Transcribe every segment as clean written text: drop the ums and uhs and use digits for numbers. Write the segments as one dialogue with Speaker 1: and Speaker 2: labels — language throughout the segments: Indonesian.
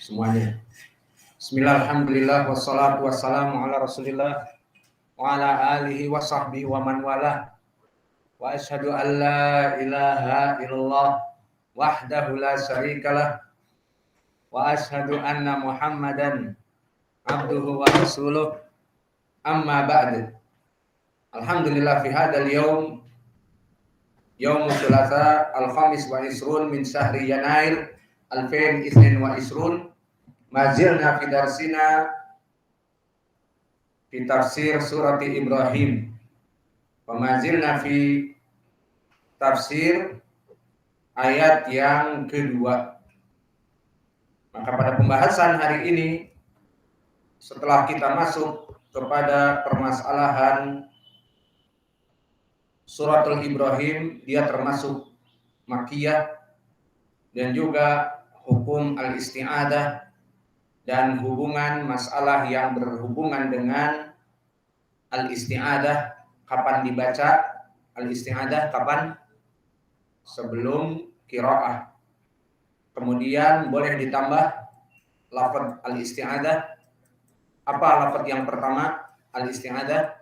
Speaker 1: semuanya. Bismillah, alhamdulillah, wassalatu wassalamu ala rasulillah wa ala alihi wa sahbihi wa man wala wa asyhadu an la ilaha illallah wahdahu la syarikalah wa asyhadu anna muhammadan abduhu wa rasuluh amma ba'du. Alhamdulillah fi hadal yawm thulatha al-khamis wa isrun min syahri Yanair 2022 mazilna fi darsina fi tafsir surati Ibrahim wa mazilna fi tafsir ayat yang kedua. Maka pada pembahasan hari ini, setelah kita masuk kepada permasalahan suratul Ibrahim, dia termasuk Makkiyah dan juga hukum al-isti'adah dan hubungan masalah yang berhubungan dengan al-isti'adah, kapan dibaca al-isti'adah, kapan sebelum qiraah. Kemudian boleh ditambah lafaz al-isti'adah. Apa lafaz yang pertama al-isti'adah?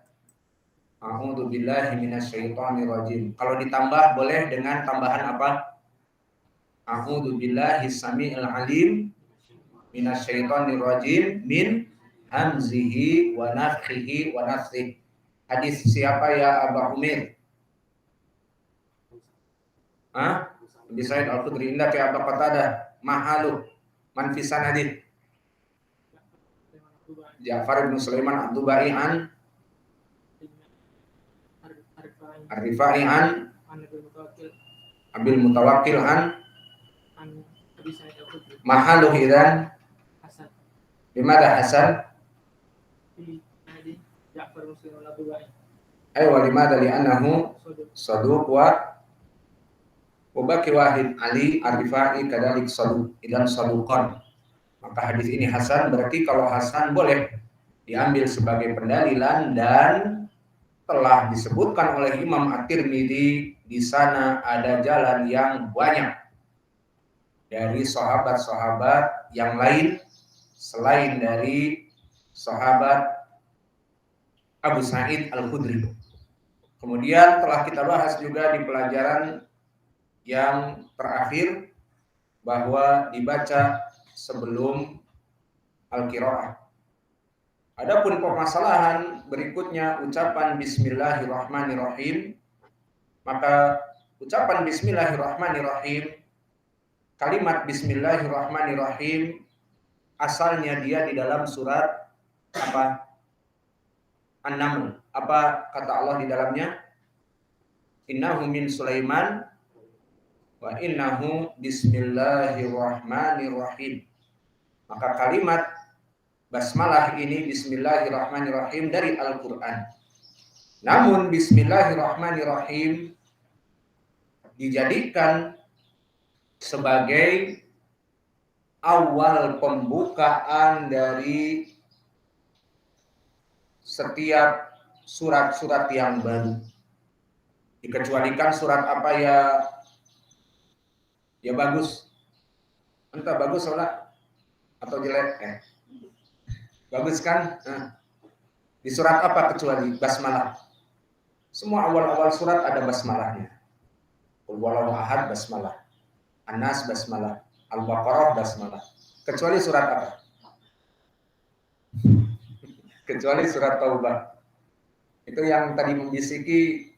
Speaker 1: A'udzu billahi minasyaitonir rajim. Kalau ditambah boleh dengan tambahan apa? A'udzu billahi samiil alim minasyaitonir rajim min hamzihi wa nafthihi wa nafthihi. Hadis siapa ya Abu Umair? Abi Sa'id Al-Khudri indah kayak Abu Qatadah mahalu man fi sanadih Ja'far bin Sulaiman Ad-Dubai an Ar-Rifai an Abil Mutawakkil an mahalu hidan bimada hasan wa limada li'annahu saduq wa baki wahid Ali Ar-Rifai kadalik saduq idan saduqan. Maka hadis ini hasan, berarti kalau hasan boleh diambil sebagai pendalilan dan telah disebutkan oleh Imam At-Tirmidzi, di sana ada jalan yang banyak dari sahabat-sahabat yang lain selain dari sahabat Abu Sa'id Al-Khudri. Kemudian telah kita bahas juga di pelajaran yang terakhir bahwa dibaca sebelum al-qiraah. Adapun permasalahan berikutnya ucapan bismillahirrahmanirrahim. Maka ucapan bismillahirrahmanirrahim, kalimat bismillahirrahmanirrahim asalnya dia di dalam surat apa? An-Naml. Apa kata Allah di dalamnya? Innahu min Sulaiman wa innahu bismillahirrahmanirrahim. Maka kalimat basmalah ini bismillahirrahmanirrahim dari Al-Quran. Namun bismillahirrahmanirrahim dijadikan sebagai awal pembukaan dari setiap surat-surat yang baru. Dikecualikan surat apa ya bagus. Entah bagus atau jelek bagus kan? Di surat apa kecuali basmalah? Semua awal-awal surat ada basmalahnya. Qul huwallahu ahad basmalah. An-Nas basmalah. Al-Baqarah basmalah. Kecuali surat apa? Kecuali surat Taubah. Itu yang tadi membisiki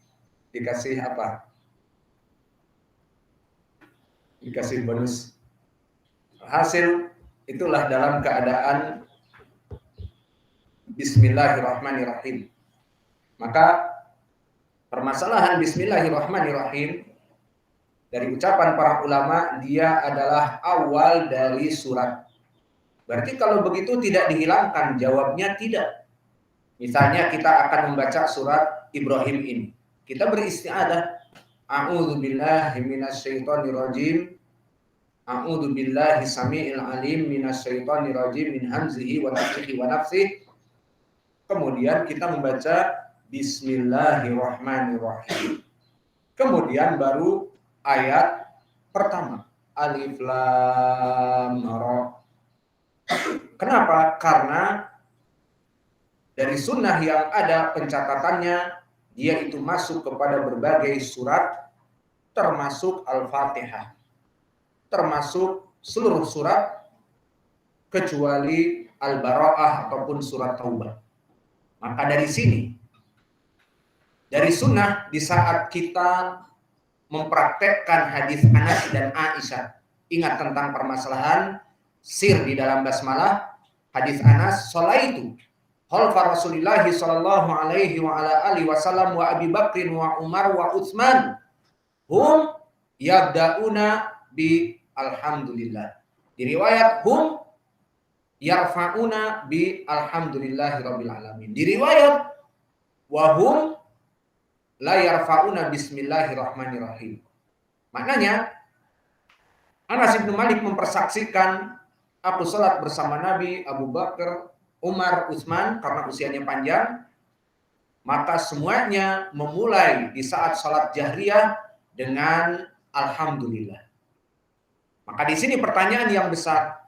Speaker 1: dikasih apa? Dikasih bonus. Hasil itulah dalam keadaan bismillahirrahmanirrahim. Maka permasalahan bismillahirrahmanirrahim dari ucapan para ulama, dia adalah awal dari surat. Berarti kalau begitu tidak dihilangkan? Jawabnya tidak. Misalnya kita akan membaca surat Ibrahim ini, kita beristi'adah, a'udzu billahi minasyaitonir rajim, a'udzu billahi samiil alim minasyaitonir rajim min hamzihi wa nafthihi wa nafthihi. Kemudian kita membaca bismillahirrahmanirrahim. Kemudian baru ayat pertama, alif lam ra. Kenapa? Karena dari sunnah yang ada pencatatannya, dia itu masuk kepada berbagai surat, termasuk Al-Fatihah, termasuk seluruh surat, kecuali Al-Bara'ah ataupun surat Taubah. Maka dari sini, dari sunnah di saat kita mempraktekkan hadis Anas dan Aisyah, ingat tentang permasalahan sir di dalam basmalah, hadis Anas, "Sholaitu khalfa Rasulillah sallallahu alaihi wa ala alihi wasallam wa Abi Bakrin wa Umar wa Utsman hum yabda'una bi alhamdulillah." Di riwayat hum yarfa'una bi alhamdulillahi rabbil alamin. Di riwayat wa hum la yarfa'una bismillahirrahmanirrahim. Maknanya Anas bin Malik mempersaksikan, aku salat bersama Nabi, Abu Bakar, Umar, Utsman, karena usianya panjang, maka semuanya memulai di saat salat jahriyah dengan alhamdulillah. Maka di sini pertanyaan yang besar,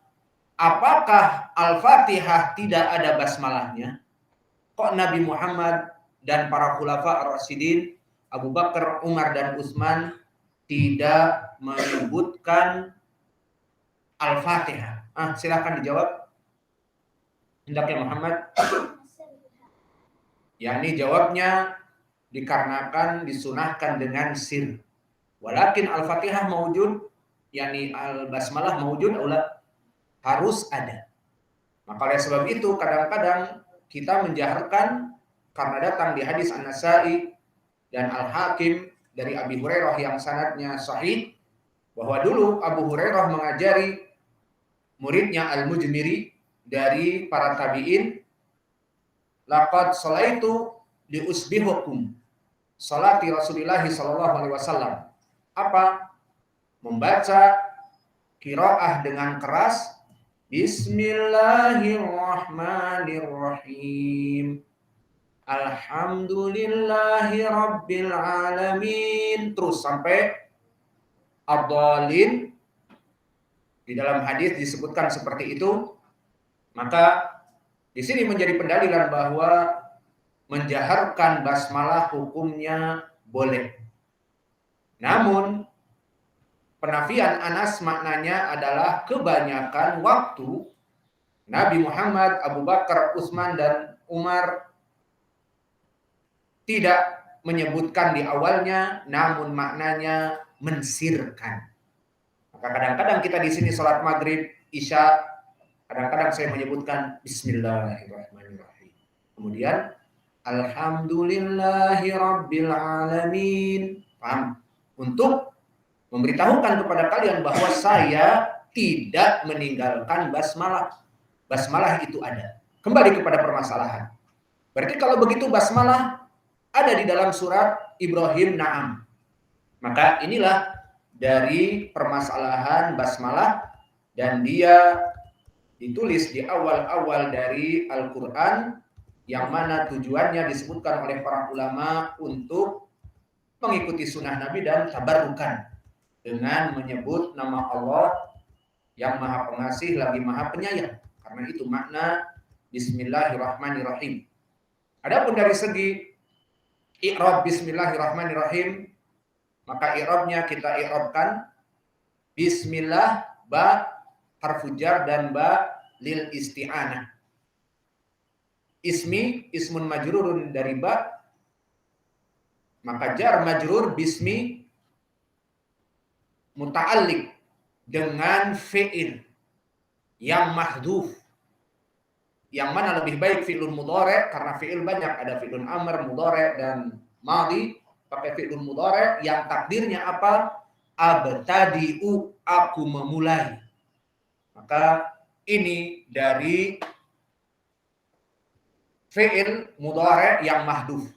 Speaker 1: apakah Al-Fatihah tidak ada basmalahnya? Kok Nabi Muhammad dan para khulafa ar-rasyidin, Abu Bakar, Umar, dan Utsman tidak menyebutkan Al-Fatihah? Silakan dijawab. Hendaknya Muhammad. Yakni jawabnya dikarenakan disunahkan dengan sir. Walakin Al-Fatihah maujud, yakni Al-Basmalah maujud, harus ada. Maka oleh sebab itu kadang-kadang kita menjaharkan karena datang di hadis An-Nasa'i dan Al-Hakim dari Abi Hurairah yang sanadnya sahih, bahwa dulu Abu Hurairah mengajari muridnya Al-Mujmiri dari para tabi'in, laqad sholaitu li usbihukum salati Rasulillah sallallahu alaihi wasallam. Apa? Membaca qiraah dengan keras, Bismillahirrahmanirrahim, Alhamdulillahi rabbil alamin, terus sampai ad-dhalin. Di dalam hadis disebutkan seperti itu. Maka di sini menjadi pendalilan bahwa menjaharkan basmalah hukumnya boleh. Namun penafian Anas maknanya adalah kebanyakan waktu Nabi Muhammad, Abu Bakar, Utsman, dan Umar tidak menyebutkan di awalnya, namun maknanya mensirkan. Maka kadang-kadang kita di sini sholat maghrib, isya, kadang-kadang saya menyebutkan Bismillahirrahmanirrahim. Kemudian Alhamdulillahi rabbil alamin. Paham? Untuk memberitahukan kepada kalian bahwa saya tidak meninggalkan basmalah. Basmalah itu ada. Kembali kepada permasalahan. Berarti kalau begitu basmalah ada di dalam surat Ibrahim, na'am. Maka inilah dari permasalahan basmalah, dan dia ditulis di awal-awal dari Al-Quran, yang mana tujuannya disebutkan oleh para ulama untuk mengikuti sunnah Nabi dan tabarukan dengan menyebut nama Allah yang maha pengasih lagi maha penyayang. Karena itu makna Bismillahirrahmanirrahim. Adapun dari segi i'rab Bismillahirrahmanirrahim, maka i'rabnya kita i'rabkan Bismillah, ba harfu jar dan ba lil isti'anah. Ismun majrurun dari ba, maka jar majrur bismi muta'alliq dengan fi'il yang mahdhuf. Yang mana lebih baik fi'lun mudhari', karena fi'il banyak, ada fi'lun amr, mudhari' dan madhi. Pakai fi'lun mudhari' yang takdirnya apa? Abtadi'u, aku memulai. Maka ini dari fi'il mudhari' yang mahdhuf.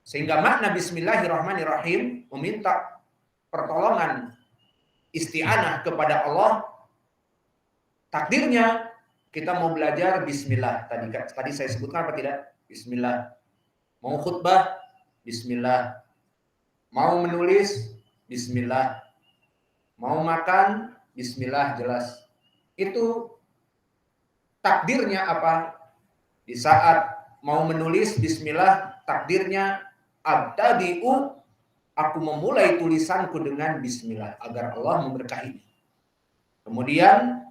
Speaker 1: Sehingga makna Bismillahirrahmanirrahim meminta pertolongan isti'anah kepada Allah. Takdirnya kita mau belajar Bismillah. Tadi saya sebutkan apa tidak? Bismillah. Mau khutbah? Bismillah. Mau menulis? Bismillah. Mau makan? Bismillah, jelas. Itu takdirnya apa? Di saat mau menulis bismillah, takdirnya abtadi'u, aku memulai tulisanku dengan bismillah agar Allah memberkahi. Kemudian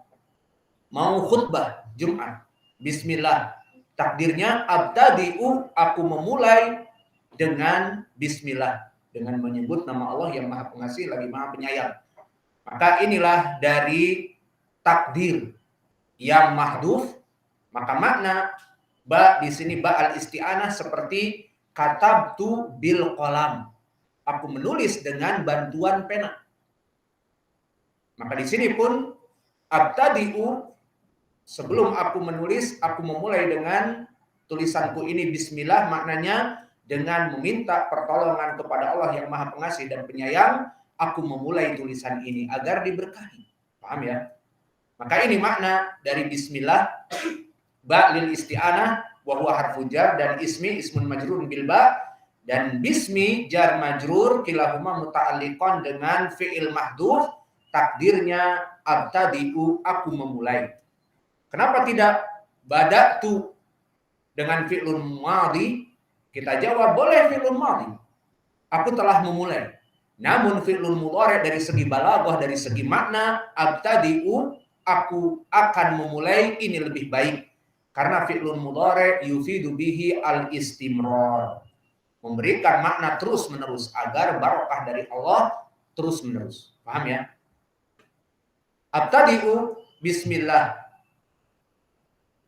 Speaker 1: mau khutbah Jumat, bismillah, takdirnya abtadi'u, aku memulai dengan bismillah, dengan menyebut nama Allah yang Maha Pengasih lagi Maha Penyayang. Maka inilah dari takdir yang mahdhuf. Maka makna ba di sini ba al isti'anah seperti katabtu bil qalam, aku menulis dengan bantuan pena. Maka di sini pun abtadi'u, sebelum aku menulis, aku memulai dengan tulisanku ini bismillah, maknanya dengan meminta pertolongan kepada Allah yang Maha Pengasih dan Penyayang, aku memulai tulisan ini agar diberkahi. Paham ya? Maka ini makna dari bismillah. Ba lil isti'anah wa huwa harfu jar, dan ismun majrurun bil ba, dan bismi jar majrur kilahuma muta'alliqan dengan fi'il mahdhuf, takdirnya abtadi'u, aku memulai. Kenapa tidak bada'tu dengan fi'lun madhi? Kita jawab boleh fi'lun madhi, aku telah memulai. Namun fi'lun mudhari' dari segi balaghah, dari segi makna, abtadi'u, aku akan memulai, ini lebih baik. Karena fi'lun mudhari' yufidu bihi al-istimrar, memberikan makna terus-menerus agar barokah dari Allah terus-menerus. Paham ya? Abtadi'u bismillah.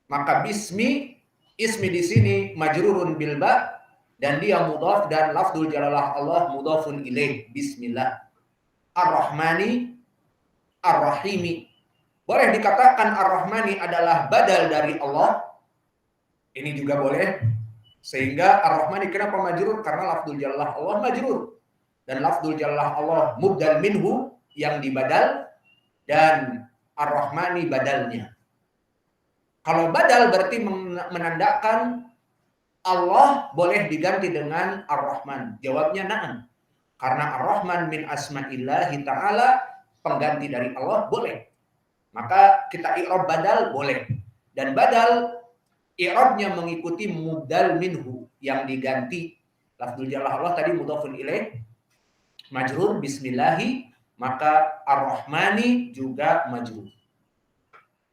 Speaker 1: Maka ismi di sini majrurun bil ba, dan dia mudhaf, dan lafdzul jalalah Allah mudhafun ilaih, bismillah. Ar-Rahmani, Ar-Rahimi. Boleh dikatakan Ar-Rahmani adalah badal dari Allah. Ini juga boleh. Sehingga Ar-Rahmani kenapa majrur? Karena lafdzul jalalah Allah majrur. Dan lafdzul jalalah Allah mubdal minhu, yang dibadal, dan Ar-Rahmani badalnya. Kalau badal berarti menandakan Allah boleh diganti dengan Ar-Rahman. Jawabnya na'am. Karena Ar-Rahman min asma'illahi ta'ala, pengganti dari Allah, boleh. Maka kita i'rab badal boleh. Dan badal i'rabnya mengikuti mubdal minhu, yang diganti. Lafzul jalalah Allah tadi mudhafun ilaih majrur bismillahi, maka Ar-Rahmani juga majrur.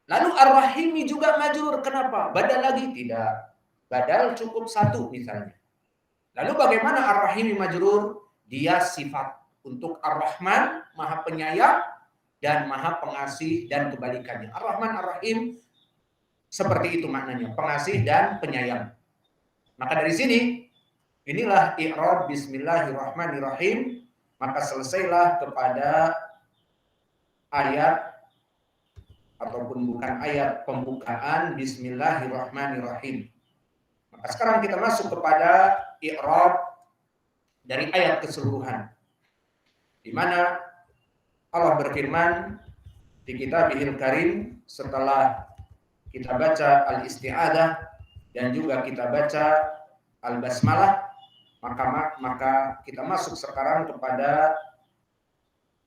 Speaker 1: Lalu Ar-Rahimi juga majrur. Kenapa? Badal lagi? Tidak. Badal cukup satu misalnya. Lalu bagaimana Ar-Rahimi majrur? Dia sifat untuk Ar-Rahman, Maha Penyayang dan Maha Pengasih, dan kebalikannya. Ar-Rahman, Ar-Rahim seperti itu maknanya, pengasih dan penyayang. Maka dari sini inilah i'rab bismillahirrahmanirrahim. Maka selesailah kepada ayat ataupun bukan ayat pembukaan bismillahirrahmanirrahim. Maka sekarang kita masuk kepada i'rab dari ayat keseluruhan, di mana Allah berfirman di Kitabihil Karim setelah kita baca al-isti'adah dan juga kita baca al-basmalah, maka kita masuk sekarang kepada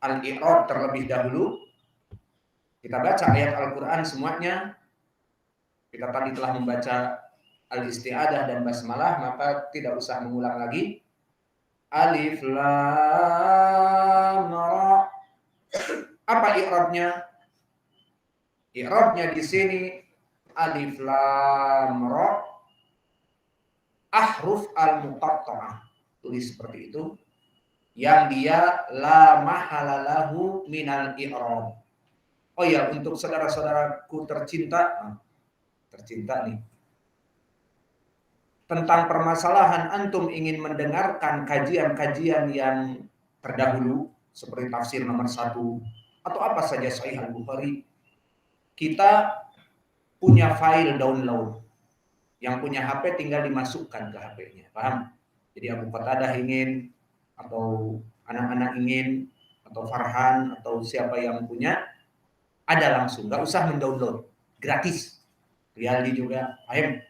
Speaker 1: al-i'rab terlebih dahulu. Kita baca ayat Al-Quran semuanya. Kita tadi telah membaca al-isti'adah dan basmalah, maka tidak usah mengulang lagi. Alif lam ra. Apa i'rabnya? I'rabnya di sini alif lam ra, ahruf al-muqatta'ah. Tulis seperti itu. Yang dia la mahalalahu minal i'rab. Oh ya, untuk saudara-saudaraku tercinta nih, tentang permasalahan antum ingin mendengarkan kajian-kajian yang terdahulu seperti tafsir nomor 1 atau apa saja Sahih Al-Bukhari, kita punya file download. Yang punya HP tinggal dimasukkan ke HP-nya, paham? Jadi Abu Qatadah ingin, atau anak-anak ingin, atau Farhan, atau siapa yang punya, ada langsung, nggak usah mendownload, gratis. Riyaldi juga, paham?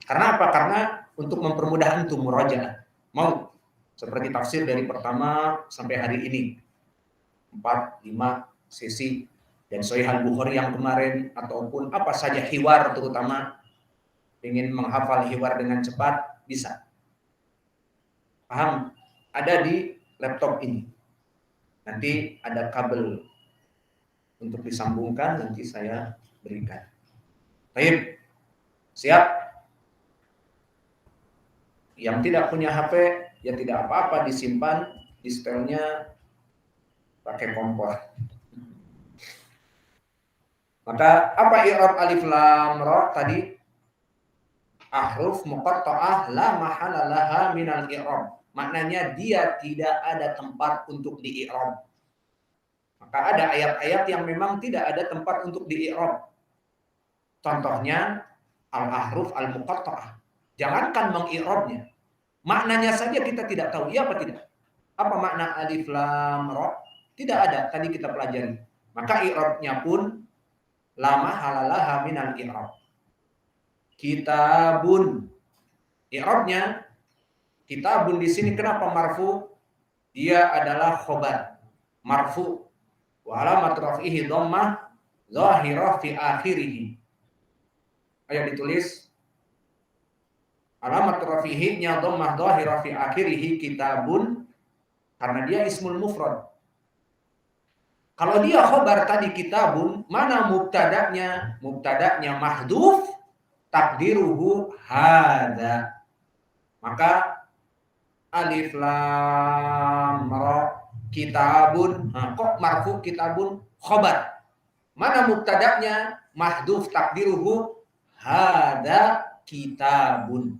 Speaker 1: Karena apa? Karena untuk mempermudah antum murajaah. Mau seperti tafsir dari pertama sampai hari ini, 4-5 sesi. Dan Sahih Al-Bukhari yang kemarin ataupun apa saja hiwar, terutama ingin menghafal hiwar dengan cepat, bisa. Paham? Ada di laptop ini. Nanti ada kabel untuk disambungkan, nanti saya berikan. Baik. Siap? Yang tidak punya HP, ya tidak apa-apa, disimpan, di setelnya pakai kompor. Maka apa i'rab alif lam ra tadi? Ahruf muqatta'ah la mahala laha minal i'rab. Maknanya dia tidak ada tempat untuk di-i'rab. Maka ada ayat-ayat yang memang tidak ada tempat untuk di-i'rab. Contohnya al-ahruf al-muqatta'ah. Jangankan meng-i'rabnya, maknanya saja kita tidak tahu, iya apa tidak? Apa makna alif lam ra? Tidak ada, tadi kita pelajari. Maka i'rabnya pun lama halalaha minal i'rab. Kitabun. I'rabnya kitabun di sini kenapa marfu? Dia adalah khobar. Marfu. Wa alamat raf'ihi dhammah zahirah fi akhirih. Ayo ditulis. Alamat rafihi-nya dhammah dhahirah fi akhirih kitabun, karena dia ismul mufrad. Kalau dia khobar tadi kitabun, mana mubtada'nya? Mubtada'nya mahdhuf, takdiruhu hadza. Maka alif lam ra kitabun, kok marfu kitabun khobar? Mana mubtada'nya? Mahdhuf, takdiruhu hadza kitabun.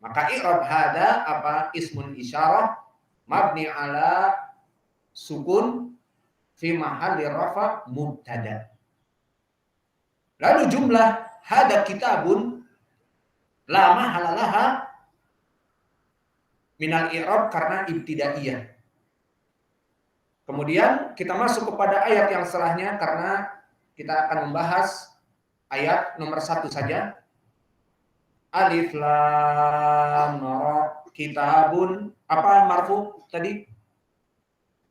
Speaker 1: Maka i'rab hada apa? Ismun isyarah mabni ala sukun fi mahalli rafa mubtada. Lalu jumlah hada kitabun la mahala laha minal i'rab karena ibtidaiyah. Kemudian kita masuk kepada ayat yang setelahnya karena kita akan membahas ayat nomor 1 saja. Alif lam ra kitabun, apa marfu tadi?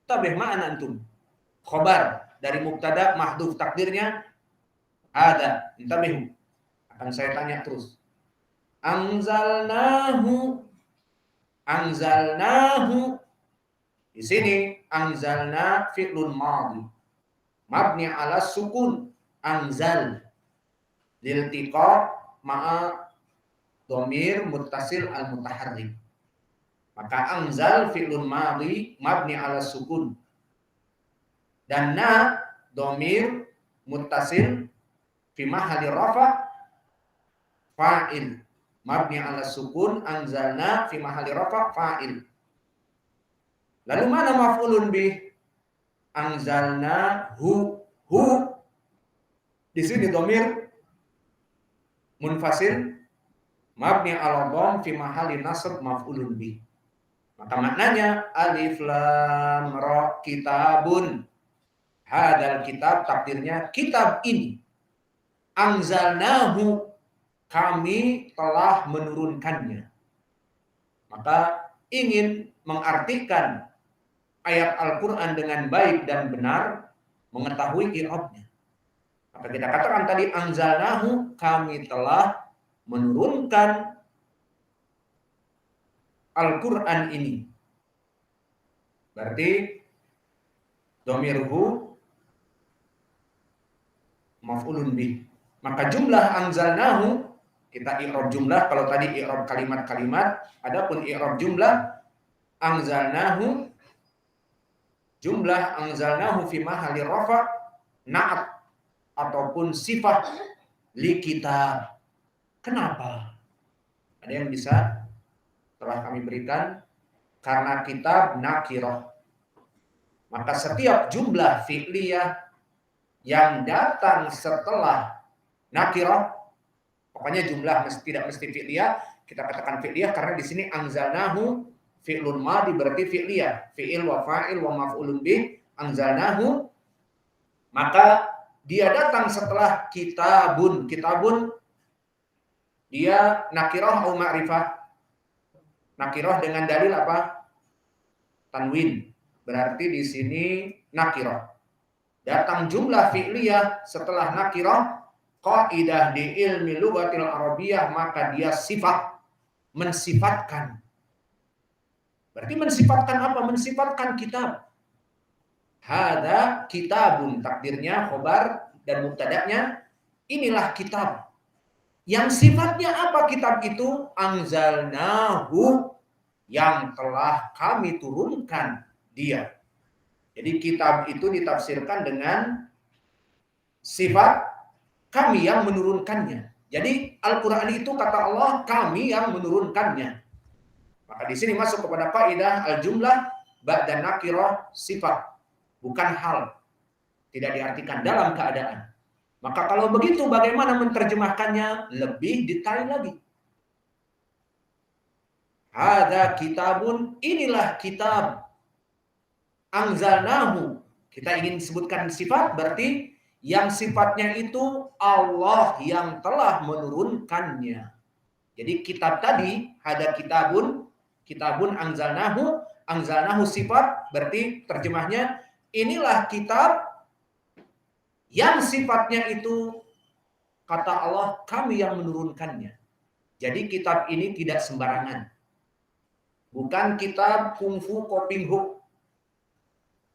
Speaker 1: Tabih ma'ana antum. Khobar dari mubtada mahdhuf, takdirnya ada. Intabihu. Akan saya tanya terus. Anzalnahu. Anzalnahu. Di sini anzalna fi'lun madhi. Mabni ala sukun. Anzal. Liltiqa ma'a dhamir muttasil al-mutaharrik. Maka anzal fi'lun madhi mabni ala sukun. Dan na dhamir muttasil fi mahalli rafa fa'il mabni ala sukun, anzalna fi mahalli rafa fa'il. Lalu mana maf'ulun bih? Anzalna hu di sini dhamir munfasil mabni ala dhamm fi mahalli nasb maf'ulun bih. Maka maknanya alif lam ra kitabun. Hadal kitab, takdirnya kitab ini. Anzalnahu, kami telah menurunkannya. Maka ingin mengartikan ayat Al-Quran dengan baik dan benar, mengetahui i'rabnya. Maka kita katakan tadi anzalnahu, kami telah menurunkan Al-Quran ini. Berarti dhamirhu maf'ulun bih. Maka jumlah anzalnahu, kita i'rab jumlah, kalau tadi i'rab kalimat-kalimat, adapun i'rab jumlah anzalnahu, jumlah anzalnahu fi mahalli rafa na'at ataupun sifat li kitab. Kenapa? Ada yang bisa telah kami berikan? Karena kitab nakirah. Maka setiap jumlah fi'liyah yang datang setelah nakirah, pokoknya jumlah tidak mesti fi'liyah, kita katakan fi'liyah karena di sini anzalnahu fi'lun madhi berarti fi'liyah, fi'il wa fa'il wa maf'ulun bih, anzalnahu, maka dia datang setelah kitabun. Kitabun dia nakirah atau ma'rifah? Nakirah dengan dalil apa? Tanwin. Berarti di sini nakirah. datang jumlah fi'liyah setelah nakirah, kaidah di ilmi lughatil arabiyah, maka dia sifat, mensifatkan. Berarti mensifatkan apa? Mensifatkan kitab. Hada kitabun, takdirnya khobar dan mubtada'nya inilah kitab. Yang sifatnya apa kitab itu? Anzalnahu, yang telah kami turunkan dia. Jadi kitab itu ditafsirkan dengan sifat kami yang menurunkannya. Jadi Al-Quran itu kata Allah kami yang menurunkannya. Maka di sini masuk kepada kaidah al-jumlah ba'da nakirah sifat, bukan hal. Tidak diartikan dalam keadaan. Maka kalau begitu bagaimana menerjemahkannya? Lebih detail lagi. Hada kitabun, inilah kitab. Anzalnahu. Kita ingin sebutkan sifat, berarti yang sifatnya itu Allah yang telah menurunkannya. Jadi kitab tadi, hada kitabun, kitabun anzalnahu sifat, berarti terjemahnya inilah kitab yang sifatnya itu kata Allah kami yang menurunkannya. Jadi kitab ini tidak sembarangan. Bukan kitab kungfu koping hook.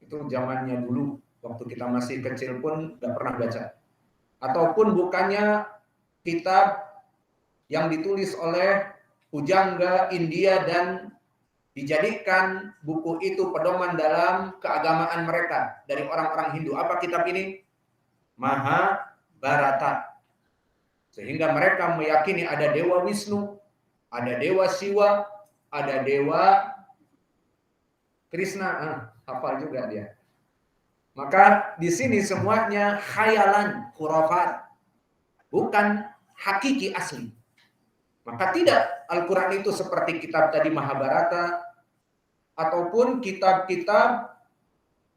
Speaker 1: Itu zamannya dulu. Waktu kita masih kecil pun gak pernah baca. Ataupun bukannya kitab yang ditulis oleh pujangga India dan dijadikan buku itu pedoman dalam keagamaan mereka dari orang-orang Hindu. Apa kitab ini? Mahabharata. Sehingga mereka meyakini ada Dewa Wisnu, ada Dewa Siwa, ada Dewa Krishna. Hafal juga dia. Maka di sini semuanya khayalan, khurafat, bukan hakiki asli. Maka tidak Al-Quran itu seperti kitab tadi Mahabharata ataupun kitab-kitab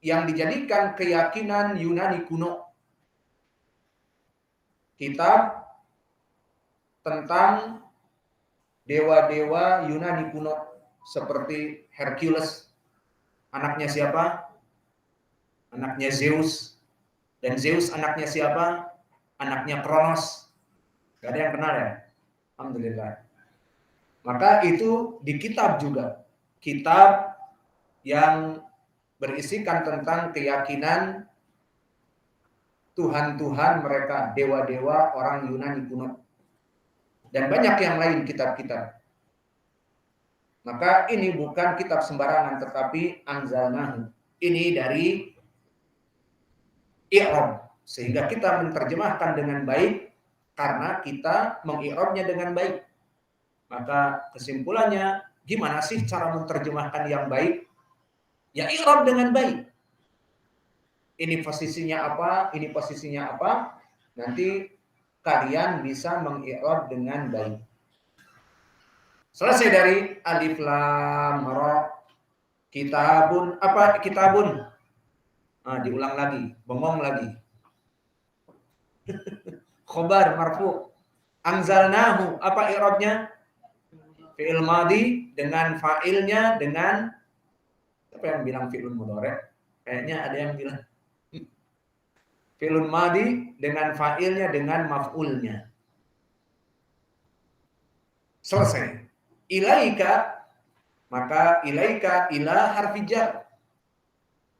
Speaker 1: yang dijadikan keyakinan Yunani kuno. Kitab tentang dewa-dewa Yunani kuno seperti Hercules. Anaknya siapa? Anaknya Zeus. Dan Zeus anaknya siapa? Anaknya Kronos. Gak ada yang kenal ya? Alhamdulillah. Maka itu di kitab juga. Kitab yang berisikan tentang keyakinan Tuhan-Tuhan mereka, dewa-dewa orang Yunani kuno. Dan banyak yang lain kitab-kitab. Maka ini bukan kitab sembarangan, tetapi anzalnahu. Ini dari i'rab. Sehingga kita menerjemahkan dengan baik, karena kita mengi'rabnya dengan baik. Maka kesimpulannya, gimana sih cara menerjemahkan yang baik? Ya i'rab dengan baik. Ini posisinya apa, ini posisinya apa. Nanti kalian bisa mengi'rab dengan baik. Selesai dari alif lam ra. Kitabun, apa kitabun? Diulang lagi, bengong lagi. Khobar marfu. Anzalnahu, apa i'rabnya? Fi'il madhi dengan fa'ilnya dengan apa yang bilang fi'il mudhari'? Kayaknya ada yang bilang fi'il madhi dengan fa'ilnya dengan maf'ulnya. Selesai. Ilaika, maka ilaika ila harfi jar.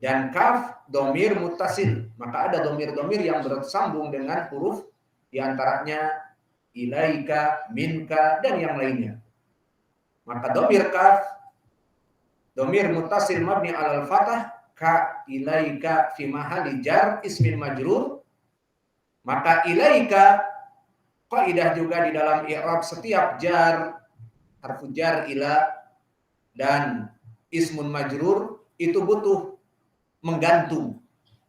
Speaker 1: Dan kaf domir muttasil, maka ada domir-domir yang bersambung dengan huruf diantaranya ilaika, minka, dan yang lainnya. Maka domir kaf, domir muttasil mabni alal fathah, ka ilaika fi mahalli jar ismin majrur. Maka ilaika kaidah juga di dalam i'rab setiap jar, harfu jar ila dan ismun majrur itu butuh menggantung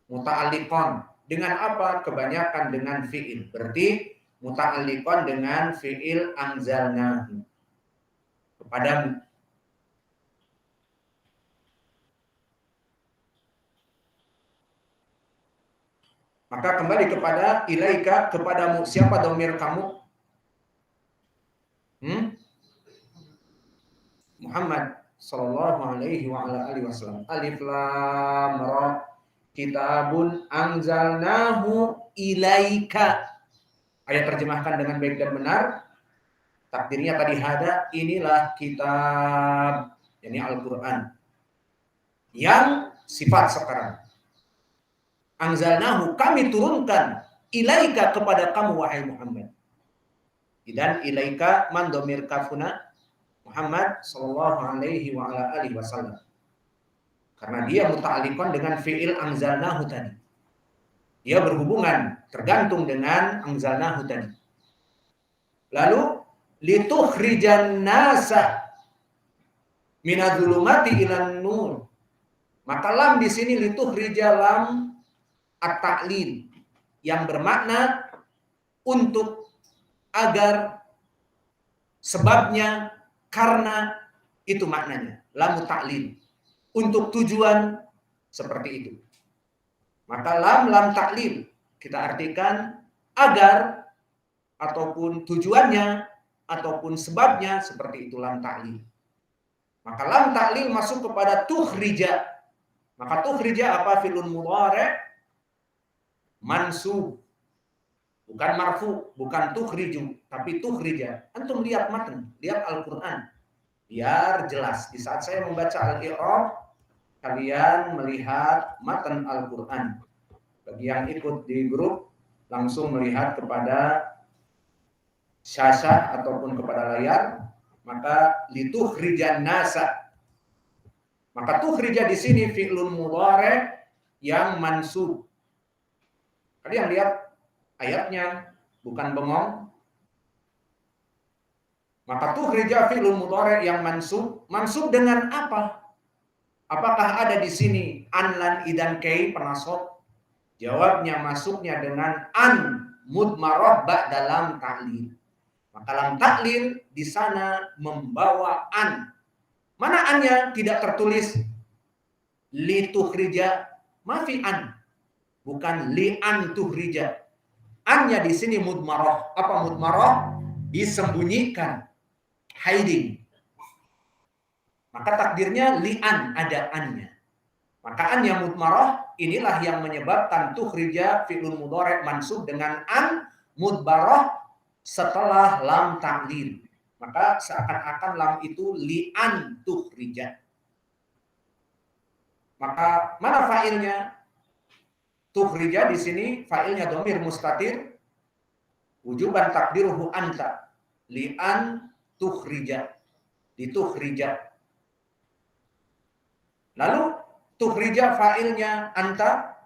Speaker 1: muta'alliqan dengan apa? Kebanyakan dengan fi'il. Berarti muta'alliqan dengan fi'il anzalnahu. Kepadamu. Maka kembali kepada ilaika, kepadamu. Siapa domir kamu? Muhammad sallallahu alaihi wa ala alihi wasallam. Alif lam ra. kitabun anzalnahu ilaika. Ayat terjemahkan dengan baik dan benar. Takdirnya tadi hada, inilah kitab, yakni Al-Quran. Yang sifat sekarang. Anzalnahu, kami turunkan, ilaika kepada kamu wahai Muhammad. Dan ilaika mandomir kafuna Muhammad sallallahu alaihi wa ala alihi wasallam. Karena dia muta'alliqan dengan fi'il anzalnahu tadi. Dia berhubungan, tergantung dengan anzalnahu tadi. Lalu litukhrijan nasa minadz-zulumati ilan nur. Maka lam di sini litukhrija lam at-ta'lil yang bermakna untuk, agar, sebabnya, karena, itu maknanya. Lam ta'lil. Untuk tujuan seperti itu. Maka lam ta'lil kita artikan agar, ataupun tujuannya, ataupun sebabnya, seperti itu lam ta'lil. Maka lam ta'lil masuk kepada tukhrija. Maka tukhrija apa? Fi'lun mudhari' mansub. Bukan marfu, bukan tukhriju, tapi tukhrija. Antum lihat matan, lihat Al-Qur'an. Biar jelas. Di saat saya membaca al-i'rab, kalian melihat matan Al-Qur'an. Bagi yang ikut di grup, langsung melihat kepada syashah ataupun kepada layar, maka litukhrijan nasa. Maka tukhrija di sini fi'lun mudhari' yang mansub. Kalian lihat ayatnya, bukan bengong. Maka tukhrija fi'lun mudhari' yang mansub. Mansub dengan apa? Apakah ada di sini an, lan, idan, kai penasab? Jawabnya masuknya dengan an mudmarah ba'da lam ta'lil. Maka lam ta'lil di sana membawa an. Mana annya? Tidak tertulis litukhrija, mafi an. Bukan li an tukhrija. Annya di sini mudmarah. Apa mudmarah? Disembunyikan, hiding. Maka takdirnya li an, ada annya. Maka an yang mudmarah inilah yang menyebabkan tukhrija fi'lun mudhari' mansub dengan an mudbarah setelah lam ta'lil. Maka seakan-akan lam itu li'an tukhrija. Maka mana fa'ilnya? Tukhrija di sini fa'ilnya dhamir mustatir. Wujuban takdiruhu anta. Li'an tukhrija. Ditukhrija. Lalu tukhrija fa'ilnya anta.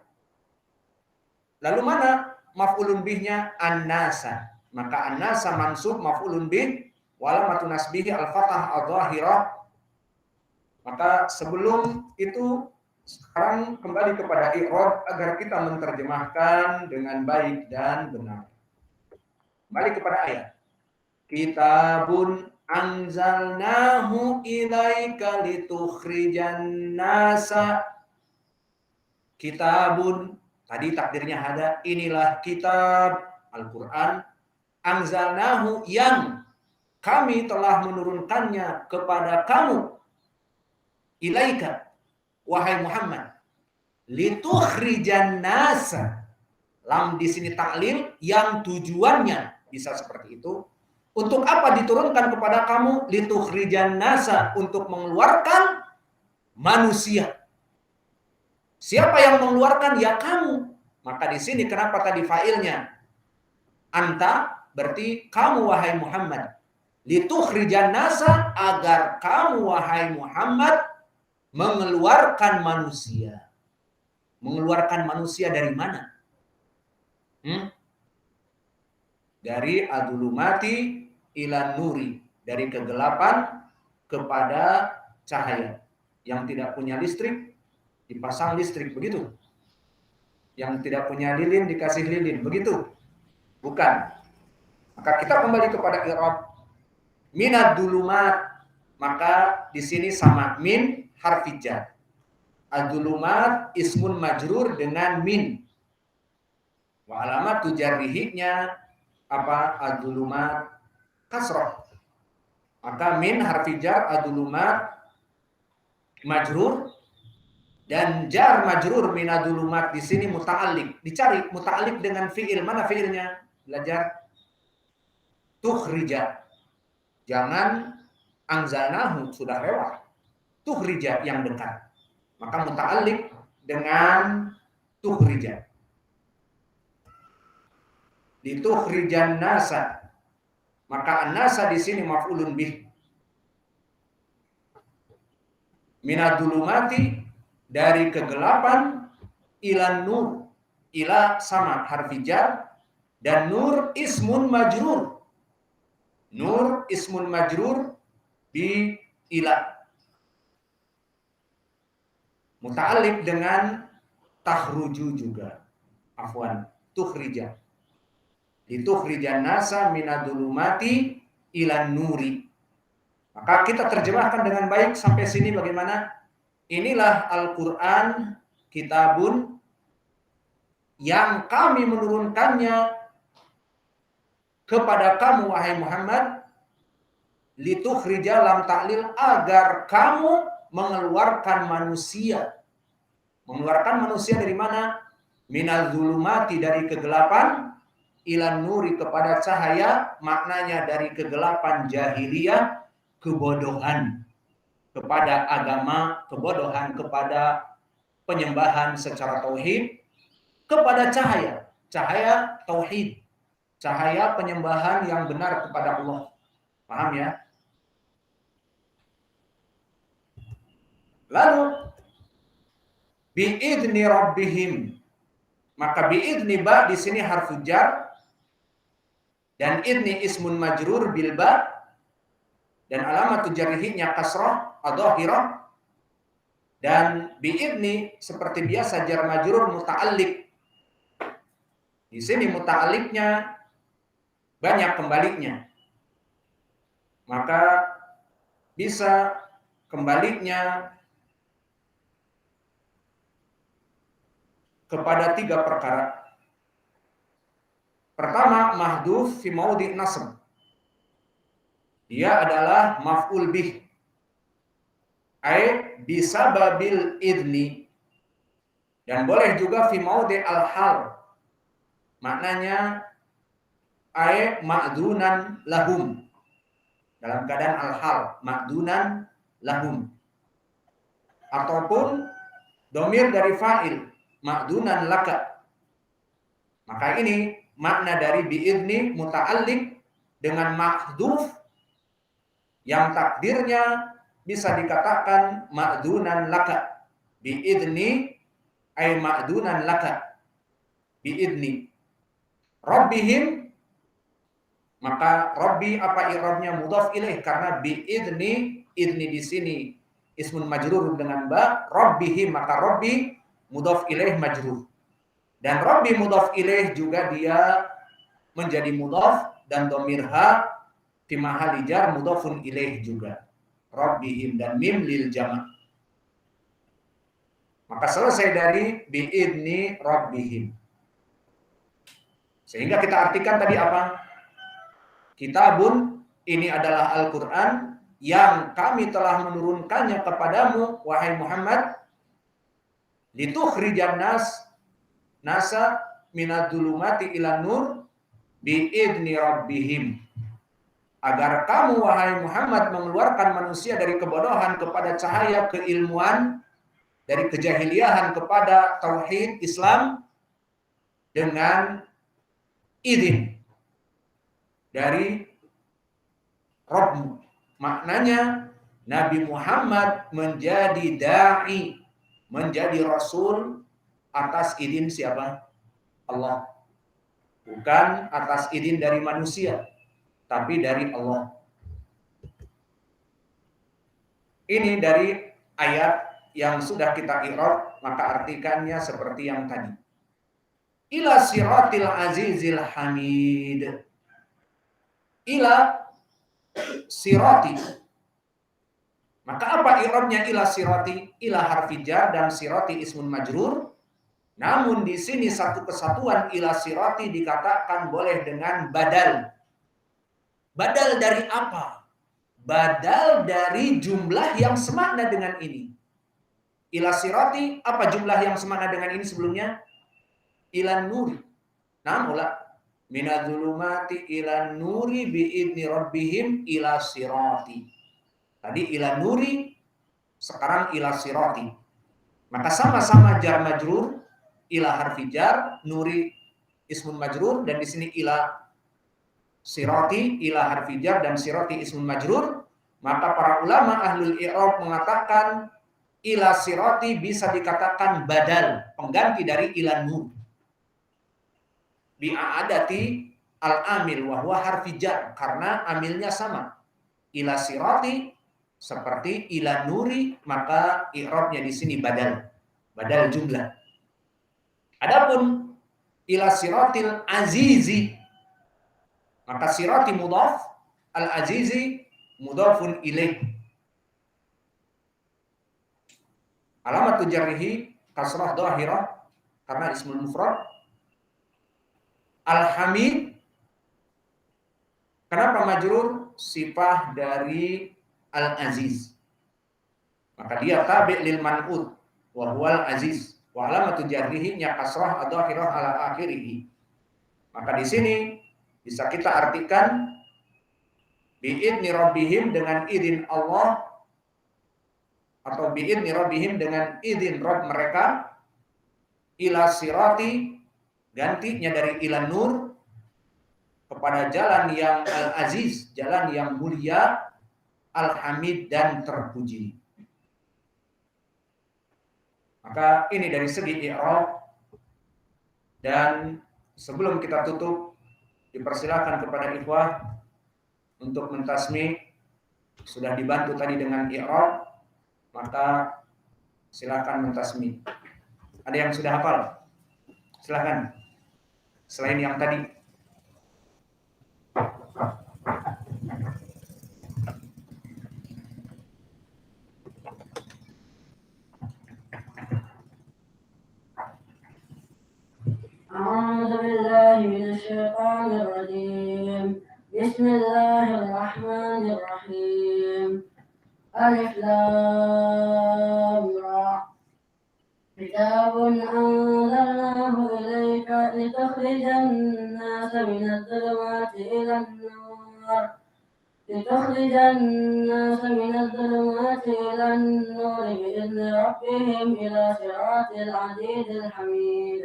Speaker 1: Lalu mana maf'ulun bihnya? An-nasa. Maka an-nasa mansub maf'ulun bih. Walamatu nasbihi al-fathah al-dhahirah. Maka sebelum itu sekarang kembali kepada i'rab agar kita menerjemahkan dengan baik dan benar. Kembali kepada ayat. Kitabun anzalnahu ilaika litukhrijan nasa. Kitabun tadi takdirnya ada, inilah kitab Al-Qur'an anzalnahu yang kami telah menurunkannya kepada kamu, ilaika wahai Muhammad, litukhrijan nasa. Lam di sini ta'lil yang tujuannya bisa seperti itu. Untuk apa diturunkan kepada kamu? Litukhrijan nasa, untuk mengeluarkan manusia. Siapa yang mengeluarkan? Ya kamu. Maka di sini kenapa tadi fa'ilnya anta, berarti kamu wahai Muhammad. Litukhrijan nasa, agar kamu wahai Muhammad mengeluarkan manusia. Mengeluarkan manusia dari mana? Dari adulumati ilan nuri, dari kegelapan kepada cahaya. Yang tidak punya listrik dipasang listrik, begitu. Yang tidak punya lilin dikasih lilin, begitu. Bukan. Maka kita kembali kepada i'rab. Minad dulumat, maka di sini sama min harfi jar. Ad-dulumat ismun majrur dengan min. Wa alamat tujarrihnya apa? Ad-dulumat kasrah. Maka min harfi jar, ad-dulumat majrur Dan jar majrur minadzulumat di sini muta'alliq. Dicari muta'alliq dengan fiil. Mana fiilnya? Belajar tukhrija. Jangan anzalnahu sudah lewat. Tukhrija yang dekat. Maka muta'alliq dengan tukhrija. Litukhrijan nasa. Maka an-nasa di sini maf'ulun bih. Minadzulumati dari kegelapan ila nur, ila sama harfi jar, dan nur ismun majrur. Nur ismun majrur bi ila. Muta'alliq dengan takhruju juga. Afwan, tukhrija. Litukhrijan nasa minadzulumati ila nuri. Maka kita terjemahkan dengan baik sampai sini bagaimana? Inilah Al-Quran, kitabun yang kami menurunkannya kepada kamu, wahai Muhammad, litukhrija lam ta'lil, agar kamu mengeluarkan manusia. Mengeluarkan manusia dari mana? Minal zulumati, dari kegelapan, ilan nuri, kepada cahaya, maknanya dari kegelapan jahiliyah, kebodohan kepada agama, kebodohan kepada penyembahan secara tauhid, kepada cahaya, cahaya tauhid, cahaya penyembahan yang benar kepada Allah. Paham ya? Lalu bi'idni rabbihim, maka bi'idni ba di sini harfu jar, dan idni ismun majrur bil ba, dan alamat jarihnya kasrah adhahirah, dan bi'idni seperti biasa jar majrur muta'alliq. Di sini muta'alliqnya banyak kembalinya. Maka bisa kembalinya kepada 3 perkara. Pertama, mahdhuf fi maudhi' nasb. Dia adalah maf'ul bih. Ai bisababil idni. Dan boleh juga fi maudhi' al-hal. Maknanya ai ma'dunan lahum. Dalam keadaan al-hal, ma'dunan lahum. Ataupun domir dari fa'il, ma'dunan laka. Maka ini makna dari bi'idni muta'alliq dengan mahdhuf yang takdirnya bisa dikatakan ma'dunan laka. Bi'idni ay ma'dunan laka. Bi'idni. Rabbihim, maka Rabbi apa i'rabnya? Mudhaf ilaih, karena bi'idni, idni di sini ismun majrur dengan ba, Rabbihim, maka Rabbi mudhaf ilaih majrur. Dan Rabbi mudhaf ilaih juga dia menjadi mudhaf, dan dhamir ha fi mahali jar mudhafun ilaih juga. Rabbihim, dan mim lil jama'. Maka selesai dari bi'idni rabbihim. Sehingga kita artikan tadi apa? Kitabun, ini adalah Al-Quran yang kami telah menurunkannya kepadamu, wahai Muhammad, litukhrijan nasa minadzulumati ila nur bi'idni rabbihim, agar kamu, wahai Muhammad, mengeluarkan manusia dari kebodohan kepada cahaya keilmuan, dari kejahiliahan kepada tauhid Islam, dengan izin dari Rabb. Maknanya Nabi Muhammad menjadi da'i, menjadi rasul atas izin siapa? Allah. Bukan atas izin dari manusia, tapi dari Allah. Ini dari ayat yang sudah kita i'rab, maka artikannya seperti yang tadi. Ila siratil azizil hamid. Ila sirati. Maka apa i'rabnya ila sirati? Ila harfi jar dan sirati ismun majrur. Namun di sini satu kesatuan ila sirati dikatakan boleh dengan badal. Badal dari apa? Badal dari jumlah yang semakna dengan ini. Ila sirati, apa jumlah yang semakna dengan ini sebelumnya? Ilan nuri. Nah, mula minadzulumati ilan nuri biidni rabbihim ila sirati. Tadi ila nuri, sekarang ila sirati. Maka sama-sama jar majrur, ila harfi jar, nuri ismun majrur, dan di sini ila sirati, ila harfi jar, dan sirati ismun majrur. Maka para ulama ahlul i'rab mengatakan ila sirati bisa dikatakan badal, pengganti dari ila nur. Bi'adati al-amil wa huwa harfi jar, karena amilnya sama. Ila sirati seperti ila nuri, maka i'rabnya di sini badal. Badal jumlah. Adapun ila siratil azizi, maka sirati mudhaf, al-azizi mudhafun ilaih. Alamat jarrihi kasrah dhahirah karena ismul mufrad. Al-hamid, kenapa majrur? Sifah dari al-aziz. Maka dia tabi' lil man'ud wa huwal aziz. Wa alamatu jarrihi nya kasrah dhahirah ala akhirih. Maka di sini bisa kita artikan bi'idni rabbihim dengan izin Allah, atau bi'idni rabbihim dengan izin Rabb mereka, ila sirati, gantinya dari ila nur, kepada jalan yang al-aziz, jalan yang mulia, al-hamid dan terpuji. Maka ini dari segi i'rab. Dan sebelum kita tutup, dipersilakan kepada ikhwah untuk mentasmi. Sudah dibantu tadi dengan i'rab, maka silakan mentasmi. Ada yang sudah hafal? Silakan. Selain yang tadi.
Speaker 2: أعوذ بالله من الشيطان الرجيم. بسم الله الرحمن الرحيم. ألف لام را. كتاب أنزلناه إليك لتخرج الناس من الظلمات إلى النور. لتخرج الناس من الظلمات إلى النور بإذن ربهم إلى صراط العزيز الحميد.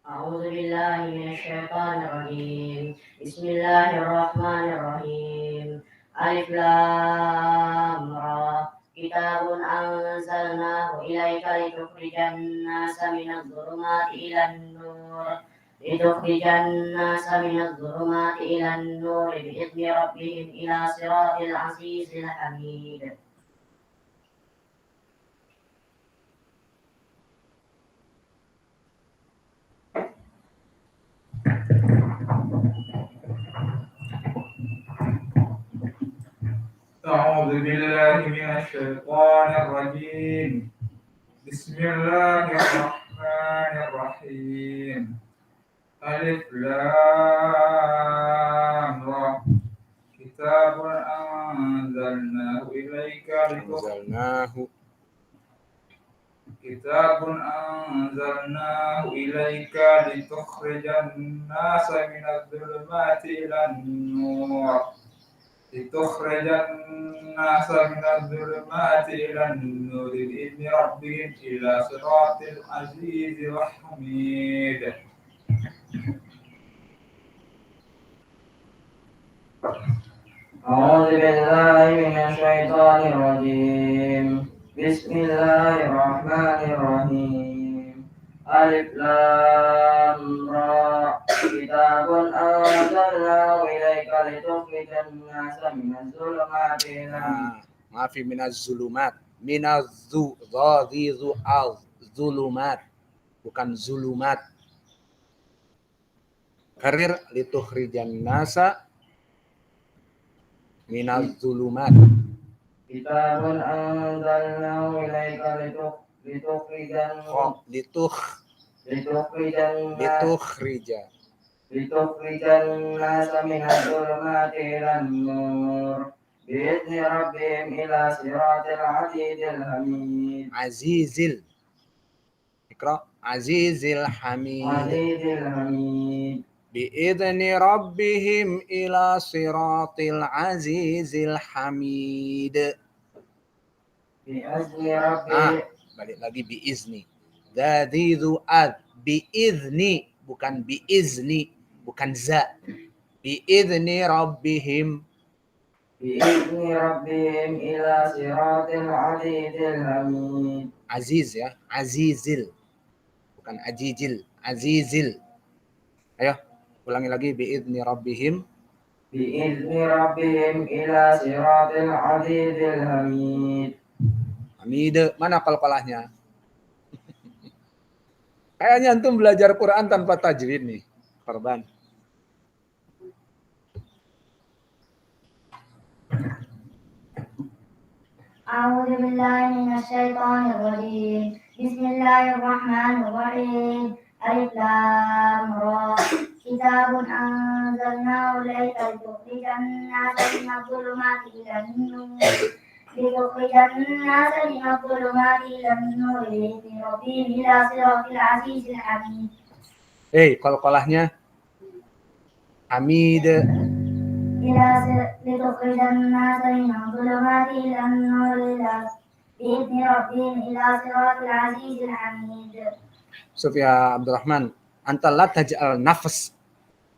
Speaker 2: أعوذ بالله من الشيطان الرجيم. بسم الله الرحمن الرحيم. ألف لام را. كتاب أنزلناه إليك لتخرج الناس من الظلمات إلى النور. لتخرج الناس من الظلمات إلى النور بإذن ربهم إلى صراط العزيز الحميد.
Speaker 3: أعوذ بالله من الشيطان الرجيم. بسم الله الرحمن الرحيم. ألف لام را. كتاب أنزلناه إليك لتخرج الناس من الظلمات إلى النور. لتخرج الناس من الظلمات إلى النور بإذن ربهم إلى صراط العزيز الحميد.
Speaker 2: أعوذ بالله من الشيطان الرجيم. بسم الله الرحمن الرحيم. ألف لام را. كتاب أنزلناه إليك لتخرج الناس من الظلمات إلى
Speaker 1: Maafi minaz-zulumat. Zulumat, bukan zulumat. Karir litukhrijan nasa minaz-zulumat.
Speaker 2: Kitabun anzalnahu ilaika litukhrijan لتخرج الناس من الظلمات إلى النور بإذن ربهم إلى صراط العزيز الحميد.
Speaker 1: Azizil. Iqra. Azizil Hamid.
Speaker 2: عزيز الحميد.
Speaker 1: Bi'idni rabbihim ila siratil azizil hamid.
Speaker 2: بإذن ربهم.
Speaker 1: Balik lagi biizni. Dzidzu ad. Biizni. Bukan biizni. Bukan za. Biizni rabbihim.
Speaker 2: بإذن ربهم إلى صراط العزيز الحميد.
Speaker 1: Aziz ya. Azizil. Bukan ajijil. Azizil. Ayo. Ulangi lagi. Biizni rabbihim.
Speaker 2: بإذن ربهم إلى صراط العزيز الحميد.
Speaker 1: Hamid. Mana qalqalahnya? Kayaknya antum belajar Quran tanpa tajwid nih, korban.
Speaker 4: أعوذ بالله من الشيطان الرجيم بسم الله الرحمن الرحيم ألف لام را كتاب أنزلناه إليك لتخرج الناس من الظلمات إلى النور بإذن ربهم إلى صراط العزيز الحميد.
Speaker 1: Qalqalahnya Hamid.
Speaker 4: لتخرج الناس من الظلمات إلى النور بإذن ربهم إلى صراط العزيز الحميد.
Speaker 1: Suf ya Abdurrahman, anta la taj'al nafas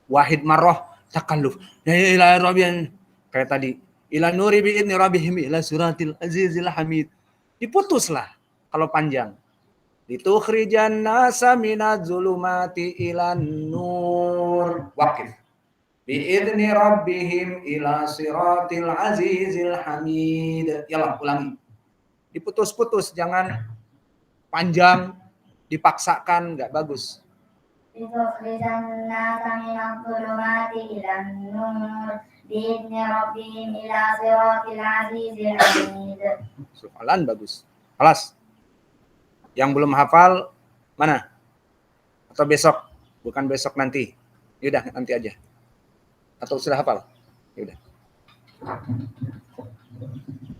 Speaker 1: wahid marrah takalluf. Ya ila rabbin kayak tadi. Ila nuri bi idni rabbihim ila siratil azizil hamid. Diputuslah kalau panjang. Litukhrijan nasa minadz zulumati ilan nur. Waqif. Bi idni rabbihim ila siratil azizil hamid. Yalah ulangi. Diputus-putus, jangan panjang, dipaksakan, enggak bagus.
Speaker 4: لتخرجن الناس من الظلمات إلى النور بإذن ربهم إلى صراط العزيز الحميد.
Speaker 1: Soalan bagus. Kelas. Yang belum hafal mana? Atau besok? Bukan besok nanti. Yaudah nanti aja. Atau sudah hafal? Yaudah.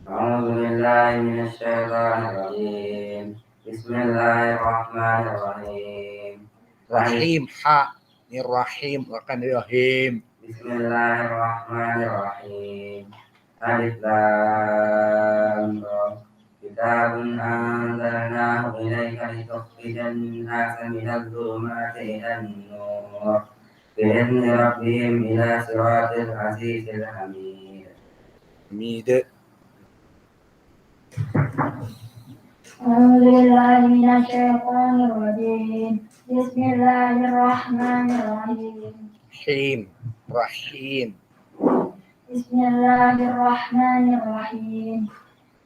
Speaker 2: أعوذ بالله من الشيطان الرجيم بسم الله الرحمن الرحيم.
Speaker 1: Rahim ha. Ini rahim bukan rahim.
Speaker 2: Bismillahirrahmanirrahim. Alif lam ra. Kitabun anzalnahu ilaika litukhrijan nasa minadz zulumati ilan nur bi'izni rabbihim ila siratil azizil hamid.
Speaker 1: Hamid.
Speaker 4: أعوذ بالله من الشيطان الرجيم بسم الله الرحمن الرحيم.
Speaker 1: Him. Rahim.
Speaker 4: بسم الله الرحمن الرحيم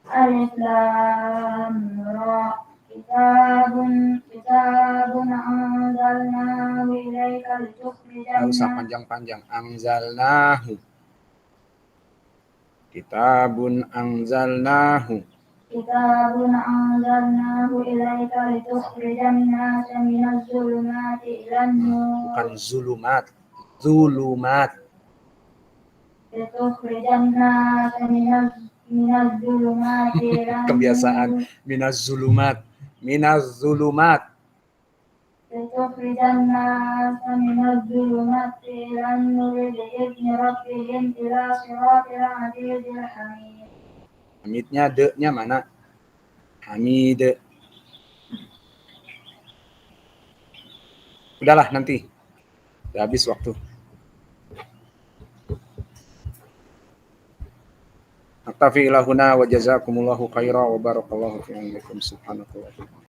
Speaker 4: ألف لام را كتاب أنزلناه إليك لتخرج
Speaker 1: Enggak usah panjang-panjang. Anzalnahu. Kitabun anzalnahu.
Speaker 4: كتاب أنزلناه إليك لتخرج الناس من الظلمات إلى النور.
Speaker 1: Bukan zulumat. Zulumat.
Speaker 4: لتخرج الناس من الظلمات إلى النور.
Speaker 1: Kebiasaan. Minaz zulumat. Minaz zulumat.
Speaker 4: لتخرج الناس من الظلمات إلى النور بإذن ربهم إلى صراط العزيز الحميد.
Speaker 1: Hamidnya de-nya mana? Hamid. Udahlah nanti. Udah habis waktu. Naktafi ilahuna wa jazakumullahu khaira wa barakallahu fi ankum subhanallahi.